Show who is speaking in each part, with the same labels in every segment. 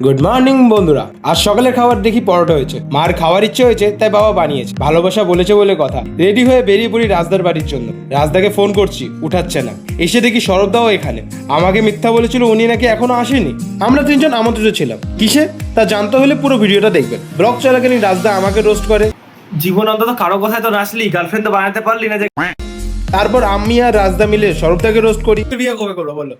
Speaker 1: Good morning বন্ধুরা। আজ সকালের খাবার দেখি পরোটা হয়েছে। মার খাওয়ার ইচ্ছে হয়েছে তাই বাবা বানিয়েছে। ভালোবাসা বলেছে বলে কথা। রেডি হয়ে বেরিয়ে পড়ি রাজদার বাড়ির জন্য। রাজদাকে ফোন করছি, উঠাচ্ছে না। এসে দেখি সরবদাও এখানে। আমাকে মিথ্যা বলেছিল উনি নাকি এখনো আসেনি। আমরা তিনজন আমন্ত্রিত ছিলাম। কিসে তা জানতে হলে পুরো ভিডিওটা দেখবেন। ব্লগ চলাকালীন রাজদা আমাকে রোস্ট করে।
Speaker 2: জীবন অন্তত কারো কথায় তো নাচলি, গার্লফ্রেন্ড তো বানাতে পারলি না যে।
Speaker 1: তারপর আমি আর রাজদা মিলে সরবদাকে রোস্ট করি।
Speaker 3: বিয়ে কবে করবো বলো?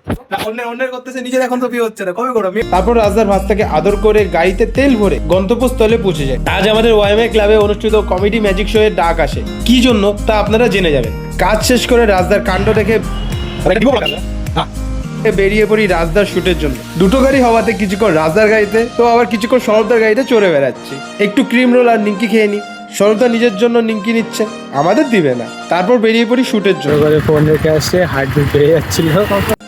Speaker 3: অন্যের করতেছে, নিজের এখন তো বিয়ে হচ্ছে না, কবে করো?
Speaker 1: তারপর রাজদার ভাস্তাকে আদর করে গাড়িতে তেল ভরে গন্তব্যস্থলে পৌঁছে যায়। আজ আমাদের ওয়াইএমএ ক্লাবে অনুষ্ঠিত কমেডি ম্যাজিক শো এর ডাক আসে। কি জন্য তা আপনারা জেনে যাবেন। কাজ শেষ করে রাজদার কাণ্ড দেখে বেরিয়ে পড়ি রাজদার শুটের জন্য। দুটো গাড়ি হওয়াতে কিছুক্ষণ রাজদার গাড়িতে তো আবার কিছুক্ষণ সরবদার গাড়িতে চড়ে বেড়াচ্ছি। একটু ক্রিম রোল আর নিমকি খেয়ে নি। সরবদা নিজের জন্য নিমকি নিচ্ছে, আমাদের দিবে না। তারপর বেরিয়ে পড়ি শুটের জন্য।
Speaker 4: ফোন রেখে আসছে, হার্টবিট বেড়ে যাচ্ছিল।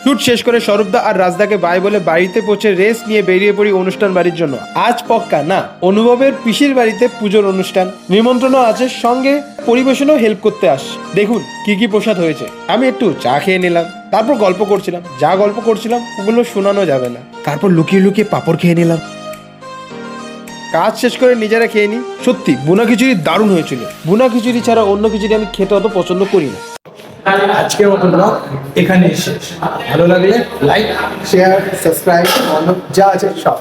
Speaker 1: শুট শেষ করে সরবদা আর রাজদাকে বাই বলে বাড়িতে পৌঁছে রেস্ট নিয়ে বেরিয়ে পড়ি অনুষ্ঠান বাড়ির জন্য। আজ পক্কা না, অনুভবের পিসির বাড়িতে পুজোর অনুষ্ঠান, নিমন্ত্রণও আছে, সঙ্গে পরিবেশনও হেল্প করতে আস। দেখুন কি কি প্রসাদ হয়েছে। আমি একটু চা খেয়ে নিলাম, তারপর গল্প করছিলাম। যা গল্প করছিলাম ওগুলো শোনানো যাবে না। তারপর লুকিয়ে লুকিয়ে পাঁপড় খেয়ে নিলাম। কাজ শেষ করে নিজেরা খেয়ে নি। সত্যি বুনা খিচুড়ি দারুণ হয়েছিল। বুনা খিচুড়ি ছাড়া অন্য খিচুড়ি আমি খেতে অত পছন্দ করি না।
Speaker 3: আজকের মতো ব্লগ এখানে শেষ। ভালো লাগলে লাইক, শেয়ার, সাবস্ক্রাইব, যা আছে সব।